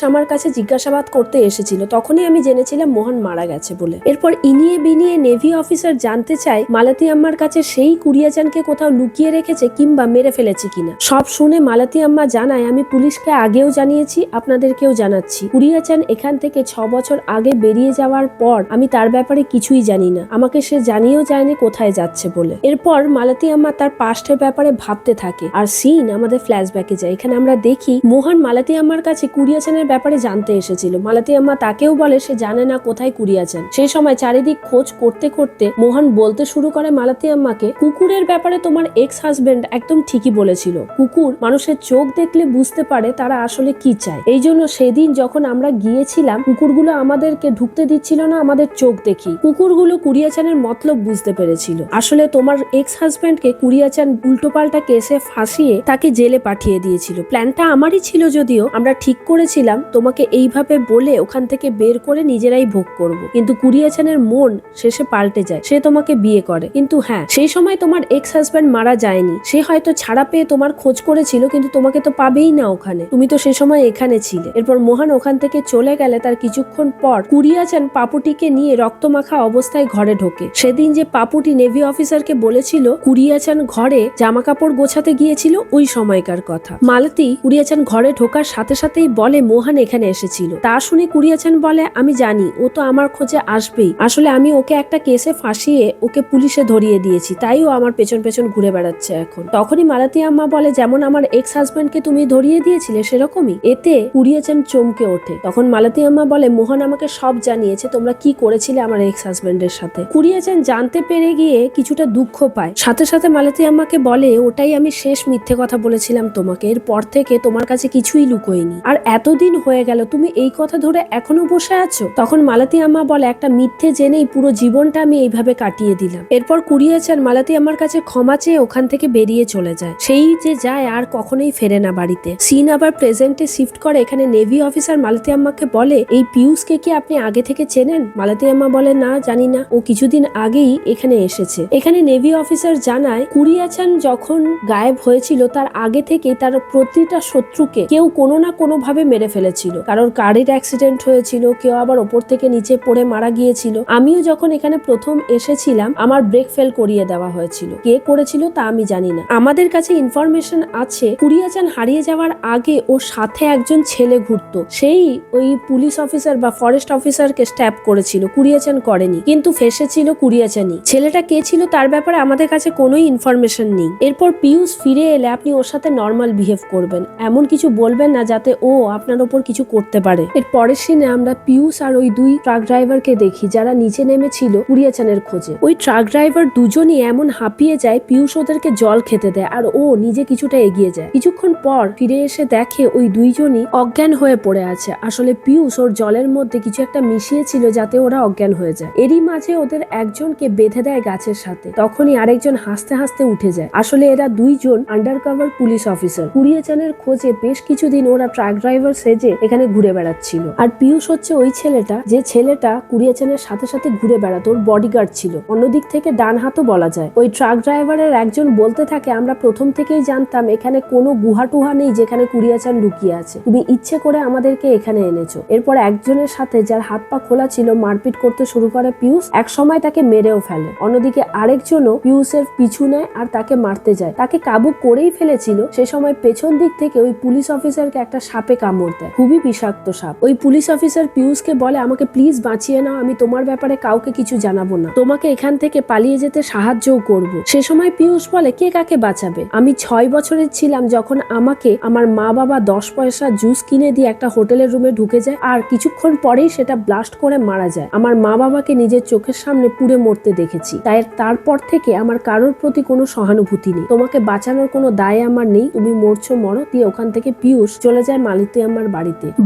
আমার কাছে জিজ্ঞাসাবাদ করতে এসেছিল। তখনই আমি জেনেছিলাম মোহন মারা গেছে বলে। এরপর ইনিয়ে বিনিয়ে নেভি অফিসার জানতে চায় মালতী আম্মার কাছে সেই কুরিয়াচানকে কোথাও লুকিয়ে রেখেছে কিংবা মেরে ফেলেছে কিনা। সব শুনে মালতী আম্মা জানায়, আমি পুলিশকে আগেও জানিয়েছি, আপনাদেরকেও জানাচ্ছি, কুরিয়াচান এখান থেকে 6 বছর আগে বেরিয়ে যাওয়ার পর আমি তার ব্যাপারে কিছুই জানি না। আমাকে সে জানিয়েও যায়নি কোথায় যাচ্ছে বলে। এরপর মালতী আম্মা তার পাস্টের ব্যাপারে ভাবতে থাকে আর সিন আমাদের ফ্ল্যাশব্যাকে যায়। এখানে আমরা দেখি মোহন মালতী আম্মার কাছে কুরিয়াচানের ব্যাপারে জানতে এসেছিল। মালতী আম্মা তাকেও বলে সে জানে না কোথায় কুরিয়াচান। সেই সময় চারিদিক খোঁজ করতে করতে মোহন বলতে শুরু করে মালতী আম্মাকে, কুকুরের ব্যাপারে তোমার এক্স হাজবেন্ড একদম ঠিকই বলেছিল। কুকুর মানুষের চোখ দেখলে বুঝতে পারে তারা আসলে কি চায়। এই জন্য সেদিন যখন আমরা গিয়েছিলাম কুকুরগুলো আমাদেরকে ঢুকতে দিচ্ছিল না আমাদের চোখ দেখি। কুকুরগুলো কুরিয়াচানের মতলব বুঝতে পেরেছিল। আসলে তোমার এক্স হাজবেন্ডকে কুরিয়াচান উল্টোপাল্টা কেসে ফাঁসিয়ে তাকে জেলে পাঠিয়ে দিয়েছিল। প্ল্যানটা আমারই ছিল, যদিও আমরা ঠিক করেছিলাম তোমাকে এইভাবে বলে ওখান থেকে বের করে নিজেরাই ভোগ করব। কিন্তু কুরিয়াচানের মন শেষে পাল্টে যায়, সে তোমাকে বিয়ে করে। কিন্তু হ্যাঁ, সেই সময় তোমার এক্স হাজবেন্ড মারা যায়নি। সে হয়তো ছাড়া পেয়ে তোমার খোঁজ করেছিল, কিন্তু তোমাকে তো পাবেই না ওখানে, তুমি তো সে সময় এখানে ছিলে। এরপর মোহন ওখান থেকে চলে গেলে তার কিছুক্ষণ পর কুরিয়াচান পাপুটিকে নিয়ে রক্তমাখা অবস্থায় ঘরে ঢোকে। সেদিন যে পাপুটি নেভি অফিসারকে বলেছিল কুরিয়াচান ঘরে জামা কাপড় গোছাতে গিয়েছিল, ওই সময়কার কথা। মালতী কুরিয়াচান ঘরে ঢোকার সাথে সাথেই বলে মোহন এখানে এসেছিল। তা শুনে কুরিয়াচান বলে, আমি জানি ও তো আমার খোঁজে আসবেই। আসলে আমি ওকে একটা কেসে ফাঁসিয়ে ওকে পুলিশে ধরিয়ে দিয়েছি, তাই ও আমার পেছন পেছন ঘুরে বেড়াচ্ছে এখন। তখনই মালতী আম্মা বলে, যেমন আমার এক্স হাজবেন্ডকে তুমি ধরিয়ে দিয়েছিলে সেরকমই। এতে কুরিয়াচান চমকে ওঠে। তখন মালতী আম্মা বলে, মোহন আমাকে সব জানিয়েছে তোমরা কি করেছিলে আমার এক্স হাজবেন্ডের সাথে। কুরিয়াচান জানতে পেরে গিয়ে কিছুটা দুঃখ পায়। সাথে সাথে মালতী আম্মাকে বলে, ওটাই আমি শেষ মিথ্যে কথা বলেছিলাম তোমাকে, এরপর থেকে তোমার কাছে কিছুই লুকোয়নি। আর এতদিন হয়ে গেল তুমি এই কথা ধরে এখনো বসে আছো। তখন মালতী আম্মা বলে, একটা মিথ্যে জেনেই পুরো জীবনটা আমি এইভাবে কাটিয়ে দিলাম। এরপর কুরিয়াচান মালতী আম্মার কাছে ক্ষমা চেয়ে ওখান থেকে বেরিয়ে চলে যায়। সেই যে যায় আর কখনোই ফেরে না বাড়িতে। সিন আবার প্রেজেন্টে শিফট করে। এখানে নেভি অফিসার মালতী আম্মাকে বলে, এই পিয়ুষকে কি আপনি আগে থেকে চেনেন? মালতী আম্মা বলে, না জানি না, ও কিছুদিন আগেই এখানে এসেছে। এখানে নেভি অফিসার জানায় কুরিয়াচান যখন গায়েব হয়েছিল তার আগে থেকে তার প্রতিটা শত্রুকে কেউ কোনো না কোনো ভাবে মেরে ফেলেছিল। কারোর গাড়ির অ্যাক্সিডেন্ট হয়েছিল, কেউ আবার ওপর থেকে নিচে পড়ে মারা গিয়েছিল। আমিও যখন এখানে প্রথম এসেছিলাম আমার ব্রেক ফেল করিয়ে দেওয়া হয়েছিল। কে করেছিল তা আমি জানি না। আমাদের কাছে ইনফরমেশন আছে কুরিয়াচান হারিয়ে যাওয়ার আগে ওর সাথে একজন ছেলে ঘুরতো, সেই ওই পুলিশ অফিসার বা ফরেস্ট অফিসারকে স্ট্যাপ করেছিল, কুরিয়াচান করেনি, কিন্তু ফেসেছিল কুরিয়াচানই। ছেলেটা কে ছিল তার ব্যাপারে আমাদের কাছে কোনোই ইনফরমেশন নেই। এরপর পিয়ুষ ফিরে এলে আপনি ওর সাথে নর্মাল বিহেভ করবেন, এমন কিছু বলবেন না যাতে ও আপনার ওপর কিছু করতে পারে। এর পরের সিনে আমরা পিয়ুষ আর ওই দুই ট্রাক ড্রাইভারকে দেখি যারা নিচে নেমেছিল কুরিয়াচানের খোঁজে। ওই ট্রাক ড্রাইভার দুজনই এমন হাঁপিয়ে যায়, পিয়ুষ ওদেরকে জল খেতে দেয় আর ও নিজে কিছুটা এগিয়ে যায়। কিছুক্ষণ পর ফিরে এসে দেখে ওই দুইজনই অজ্ঞান হয়ে পড়ে আছে। আসলে পিয়ুষ ওর জলের মধ্যে কিছু একটা মিশিয়েছিল যাতে ওরা অজ্ঞান হয়ে যায়। এরই মাঝে ওদের একজনকে বেঁধে দেয় গাছের সাথে, তখনই আরেকজন হাসতে হাসতে উঠে যায়। আসলে এরা দুইজন আন্ডারকভার পুলিশ অফিসার। কুরিয়াচানের খোঁজে বেশ কিছুদিন ওরা ট্রাক ড্রাইভার সেজে এখানে ঘুরে বেড়াচ্ছিল। আর পিয়ুষ হচ্ছে ওই ছেলেটা যে ছেলেটা কুরিয়াচানের সাথে সাথে ঘুরে বেড়াতো, ওর বডিগার্ড ছিল, অন্যদিক থেকে ডান হাতও বলা যায়। ওই ট্রাক ড্রাইভারের একজন বলতে থাকে, আমরা প্রথম থেকেই জানতাম এখানে কোনো গুহা টুহা নেই যেখানে কুরিয়াচান লুকিয়ে আছে, তুমি ইচ্ছে করে আমাদেরকে এখানে এনেছো। এরপর একজনের সাথে যার হাত পা খোলা ছিল মারপিট করতে শুরু করে পিয়ুষ, এক সময় তাকে মেরেও ফেলে। অন্যদিকে আরেকজনও পিয়ুষের পিছু নেয় আর তাকে মারতে যায়। তাকে কাবু করেই ফেলেছিল, সে সময় পেছন দিক থেকে ওই পুলিশ অফিসারকে একটা সাপে কামড় দেয়, খুবই বিষাক্ত সাপ। ওই পুলিশ অফিসার পিয়ুষকে বলে, আমাকে প্লিজ বাঁচিয়ে নাও, আমি তোমার ব্যাপারে কাউকে কিছু জানাবো না, তোমাকে এখান থেকে পালিয়ে যেতে সাহায্যও করব। সে সময় পিয়ুষ বলে, কে কাকে বাঁচাবে? আমি 6 বছরের ছিলাম যখন আমাকে আমার মা বাবা 10 পয়সা জুস কিনে দিয়ে একটা হোটেলের রুমে ঢুকে যায় আর কিছুক্ষণ পরেই সেটা ব্লাস্ট করে মারা যায়। আমার মা বাবাকে নিজের চোখের সামনে পুড়ে মরতে দেখেছি, তাই তারপর থেকে আমার কারোর প্রতি কোনো সহানুভূতি নেই, তোমাকে বাঁচানোর কোনো দায় আমার নেই, তুমি মরছো মরো। দিয়ে ওখান থেকে পিয়ুষ চলে যায় মালতী আম্মার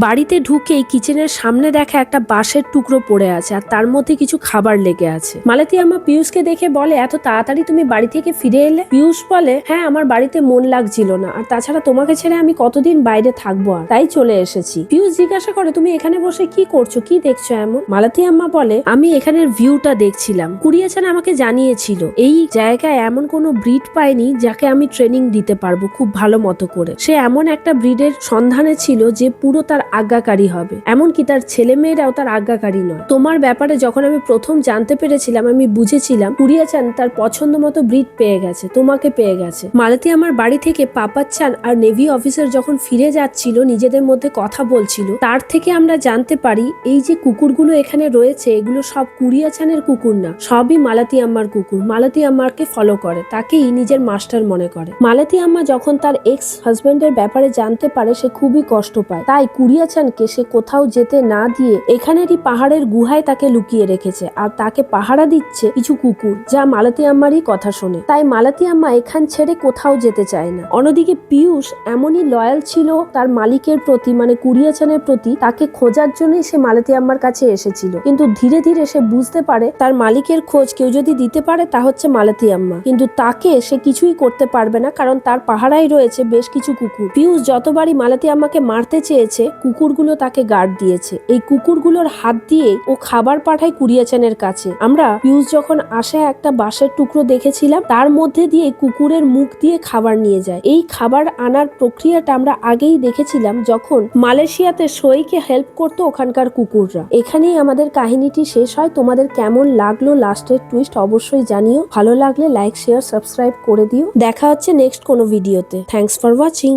বাড়িতে ঢুকেই কিচেনের সামনে দেখা একটা বাঁশের টুকরো পড়ে আছে আর তার মধ্যে কিছু খাবার লেগে আছে। মালতী আম্মা পিয়ুষকে দেখে বলে, এত তাড়াতাড়ি তুমি বাড়ি থেকে ফিরে এলে? পিয়ুষ বলে, হ্যাঁ আমার বাড়িতে মন লাগছিল না, আর তাছাড়া তোমাকে ছেড়ে আমি কতদিন বাইরে থাকবো, আর তাই চলে এসেছি। পিয়ুষ জিজ্ঞাসা করে, তুমি এখানে বসে কি করছো, কি দেখছো এমন? মালতী আম্মা বলে, আমি এখানের ভিউটা দেখছিলাম, কুরিয়াচান আমাকে জানিয়েছিল এই জায়গায় এমন কোনো ব্রিড পায়নি যাকে আমি ট্রেনিং দিতে পারবো খুব ভালো মতো করে। সে এমন একটা ব্রিডের সন্ধানে ছিল যে পুরো তার আজ্ঞাকারী হবে, এমনকি তার ছেলে মেয়েরাও তার আজ্ঞাকারী নয়। তোমার ব্যাপারে যখন আমি প্রথম জানতে পেরেছিলাম আমি বুঝেছিলাম কুরিয়াচান তার পছন্দ মতো ব্রিড পেয়ে গেছে, তোমাকে পেয়ে গেছে। মালতী আমার বাড়ি থেকে পাপাচ্চান আর নেভি অফিসার যখন ফিরে যাচ্ছিল নিজেদের মধ্যে কথা বলছিল, তার থেকে আমরা জানতে পারি এই যে কুকুরগুলো এখানে রয়েছে এগুলো সব কুরিয়াচানের কুকুর না, সবই মালতী আম্মার কুকুর। মালতী আম্মাকে ফলো করে, তাকেই নিজের মাস্টার মনে করে। মালতী আম্মা যখন তার এক্স হাজবেন্ডের ব্যাপারে জানতে পারে সে খুবই কষ্ট পায়, তাই কুরিয়াচানকে সে কোথাও যেতে না দিয়ে এখানেরই পাহাড়ের গুহায় তাকে লুকিয়ে রেখেছে আর তাকে পাহারা দিচ্ছে কিছু কুকুর যা মালতী আম্মারই কথা শোনে। তাই মালতী আম্মা এখান ছেড়ে কোথাও যেতে চায় না। অন্যদিকে পিয়ুষ এমনই লয়াল ছিল তার মালিকের প্রতি, মানে কুরিয়াচানের প্রতি, তাকে খোঁজার জন্যই সে মালতী আম্মার কাছে এসেছিল। কিন্তু ধীরে ধীরে সে বুঝতে পারে তার মালিকের খোঁজ কেউ যদি দিতে পারে তা হচ্ছে মালতী আম্মা, কিন্তু তাকে সে কিছুই করতে পারবে না কারণ তার পাহারায় রয়েছে বেশ কিছু কুকুর। পিয়ুষ যতবারই মালতী আম্মাকে মারতে চেয়েছে কুকুরগুলো তাকে গার্ড দিয়েছে। এই কুকুরগুলোর হাত দিয়ে ও খাবার পাঠায় কুরিয়াচানের কাছে। আমরা পিয়ুষ যখন আসে একটা বাঁশের টুকরো দেখেছিলাম, তার মধ্যে দিয়ে কুকুরের মুখ দিয়ে খাবার নিয়ে যায়। এই খাবার আনার প্রক্রিয়াটা আমরা আগেই দেখেছিলাম যখন মালয়েশিয়াতে সইকে হেল্প করতো ওখানকার কুকুররা। এখানেই আমাদের কাহিনীটি শেষ হয়। তোমাদের কেমন লাগলো লাস্টের টুইস্ট অবশ্যই জানিও। ভালো লাগলে লাইক শেয়ার সাবস্ক্রাইব করে দিও। দেখা হচ্ছে নেক্সট কোনো ভিডিওতে। Thanks for watching.